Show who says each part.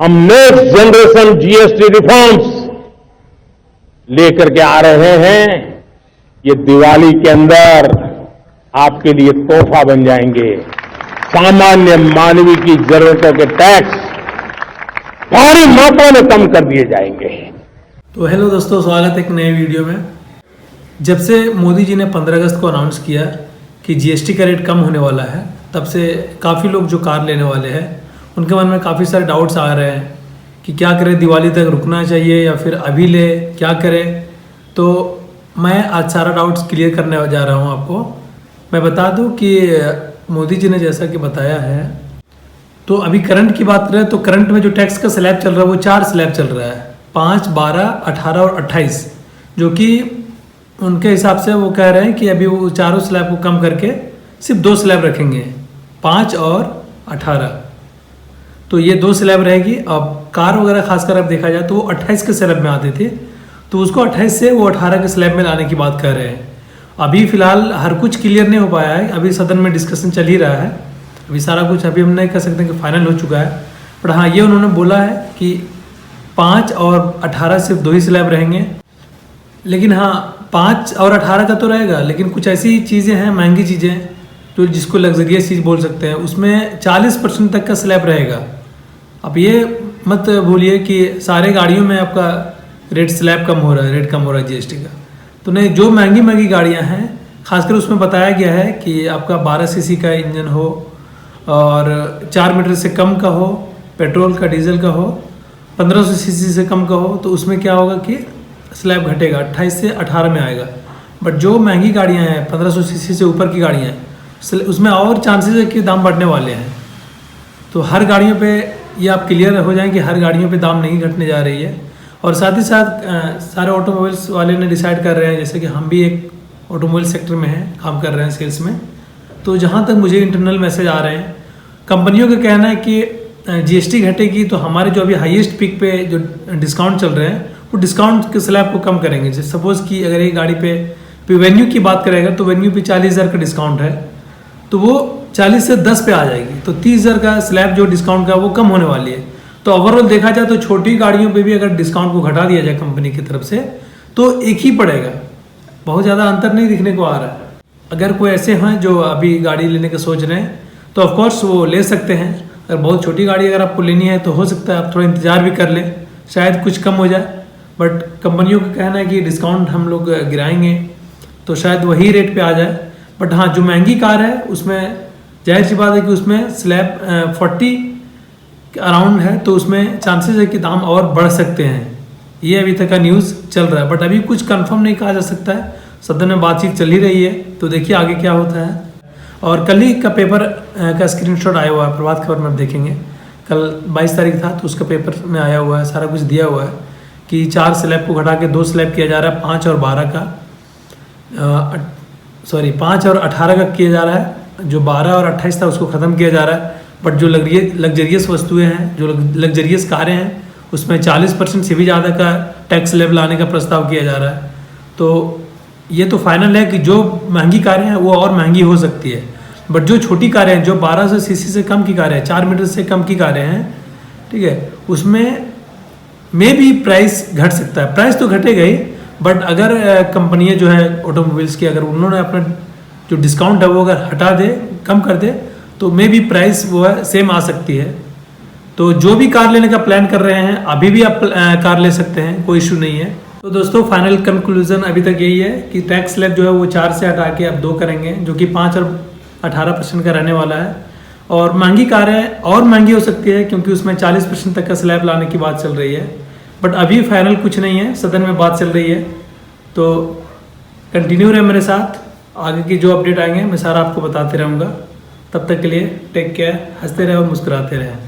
Speaker 1: हम next generation GST reforms लेकर के आ रहे हैं। ये दिवाली के अंदर आपके लिए तोहफा बन जाएंगे। सामान्य मानवीय की जरूरतों के टैक्स भारी मात्रा में कम कर दिए जाएंगे।
Speaker 2: तो हेलो दोस्तों, स्वागत है एक नए वीडियो में। जब से मोदी जी ने 15 अगस्त को अनाउंस किया कि जीएसटी का रेट कम होने वाला है, तब से काफ़ी लोग जो कार लेने वाले हैं उनके मन में काफ़ी सारे डाउट्स आ रहे हैं कि क्या करें, दिवाली तक रुकना चाहिए या फिर अभी ले, क्या करें। तो मैं आज सारा डाउट्स क्लियर करने जा रहा हूँ आपको। मैं बता दूँ कि मोदी जी ने जैसा कि बताया है, तो अभी करंट की बात करें तो करंट में जो टैक्स का स्लैब चल रहा है वो 4 स्लैब चल रहा है, 5, 12, 18 और 28, जो कि उनके हिसाब से वो कह रहे हैं कि अभी वो चारों स्लैब को कम करके सिर्फ 2 स्लैब रखेंगे, 5 और 18। तो ये 2 स्लैब रहेगी। अब कार वगैरह खासकर अब देखा जाए तो वो 28 के स्लैब में आते थे, तो उसको 28 से वो 18 के स्लैब में लाने की बात कर रहे हैं। अभी फिलहाल हर कुछ क्लियर नहीं हो पाया है, अभी सदन में डिस्कशन चल ही रहा है। अभी सारा कुछ अभी हम नहीं कह सकते कि फाइनल हो चुका है, पर हाँ ये उन्होंने बोला है कि 5 और 18 सिर्फ 2 ही स्लैब रहेंगे। लेकिन हाँ 5 और 18 का तो रहेगा, लेकिन कुछ ऐसी चीज़ें हैं, महंगी चीज़ें जो जिसको लग्जरियस चीज़ बोल सकते हैं, उसमें 40% तक का स्लैब रहेगा। अब ये मत भूलिए कि सारे गाड़ियों में आपका रेट स्लैब कम हो रहा है, रेट कम हो रहा है जीएसटी का। तो नहीं, जो महंगी गाड़ियां हैं खासकर उसमें बताया गया है कि आपका 12 सीसी का इंजन हो और 4 मीटर से कम का हो, पेट्रोल का, डीजल का हो, 1500 सीसी से कम का हो, तो उसमें क्या होगा कि स्लैब घटेगा, 28 से 18 में आएगा। बट जो महंगी गाड़ियाँ हैं, 1500 सीसी से ऊपर की गाड़ियाँ हैं, उसमें और चांसेस है कि दाम बढ़ने वाले हैं। तो हर गाड़ियों पे ये आप क्लियर हो जाएं कि हर गाड़ियों पे दाम नहीं घटने जा रही है। और साथ ही साथ सारे ऑटोमोबाइल्स वाले ने डिसाइड कर रहे हैं, जैसे कि हम भी एक ऑटोमोबाइल सेक्टर में हैं, काम कर रहे हैं सेल्स में। तो जहाँ तक मुझे इंटरनल मैसेज आ रहे हैं, कंपनियों का कहना है कि जीएसटी घटेगी तो हमारे जो अभी हाईएस्ट पीक पे जो डिस्काउंट चल रहे हैं वो डिस्काउंट के स्लैब को कम करेंगे। जैसे सपोज़ कि अगर एक गाड़ी पे वेन्यू की बात करेगा तो वेन्यू पे 40,000 का डिस्काउंट है, तो वो 40 से 10 पे आ जाएगी, तो 30,000 का स्लैब जो डिस्काउंट का वो कम होने वाली है। तो ओवरऑल देखा जाए तो छोटी गाड़ियों पे भी अगर डिस्काउंट को घटा दिया जाए कंपनी की तरफ से तो एक ही पड़ेगा, बहुत ज़्यादा अंतर नहीं दिखने को आ रहा है। अगर कोई ऐसे हैं जो अभी गाड़ी लेने का सोच रहे हैं तो ऑफकोर्स वो ले सकते हैं। अगर बहुत छोटी गाड़ी अगर आपको लेनी है तो हो सकता है आप थोड़ा इंतज़ार भी कर लें, शायद कुछ कम हो जाए। बट कंपनियों का कहना है कि डिस्काउंट हम लोग गिराएंगे तो शायद वही रेट पे आ जाए। बट हाँ, जो महंगी कार है उसमें जाहिर सी बात है कि उसमें स्लैब 40 के अराउंड है, तो उसमें चांसेस है कि दाम और बढ़ सकते हैं। ये अभी तक का न्यूज़ चल रहा है, बट अभी कुछ कंफर्म नहीं कहा जा सकता है। सदन में बातचीत चल ही रही है, तो देखिए आगे क्या होता है। और कल ही का पेपर का स्क्रीनशॉट आया हुआ है, प्रभात खबर में आप देखेंगे, कल 22 तारीख था, तो उसका पेपर में आया हुआ है, सारा कुछ दिया हुआ है कि 4 स्लैब को घटा के 2 स्लैब किया जा रहा है, 5 और 12 का 5 और 18 का किया जा रहा है। जो 12 और 28 था उसको ख़त्म किया जा रहा है। बट जो लग्जरियस वस्तुएं हैं, जो लग्जरियस कारें हैं, उसमें 40% से भी ज़्यादा का टैक्स लेवल लाने का प्रस्ताव किया जा रहा है। तो ये तो फाइनल है कि जो महंगी कारें हैं वो और महंगी हो सकती है। बट जो छोटी कारें हैं, जो 1200 सीसी से कम की कारें हैं, 4 मीटर से कम की कारें हैं, ठीक है, उसमें में भी प्राइस घट सकता है। प्राइस तो घटेगा ही, बट अगर कंपनियाँ जो है ऑटोमोबाइल्स की, अगर उन्होंने अपना जो डिस्काउंट है वो अगर हटा दे, कम कर दे, तो मे भी प्राइस वो है सेम आ सकती है। तो जो भी कार लेने का प्लान कर रहे हैं अभी भी आप कार ले सकते हैं, कोई इशू नहीं है। तो दोस्तों फाइनल कंक्लूजन अभी तक यही है कि टैक्स स्लैब जो है वो 4 से हटा के अब 2 करेंगे, जो कि 5 और 18% का रहने वाला है। और महंगी कारें और महंगी हो सकती है क्योंकि उसमें 40% तक का स्लैब लाने की बात चल रही है। बट अभी फाइनल कुछ नहीं है, सदन में बात चल रही है। तो कंटिन्यू रहे मेरे साथ, आगे की जो अपडेट आएंगे मैं सारा आपको बताते रहूँगा। तब तक के लिए टेक केयर, हंसते रहे और मुस्कुराते रहें।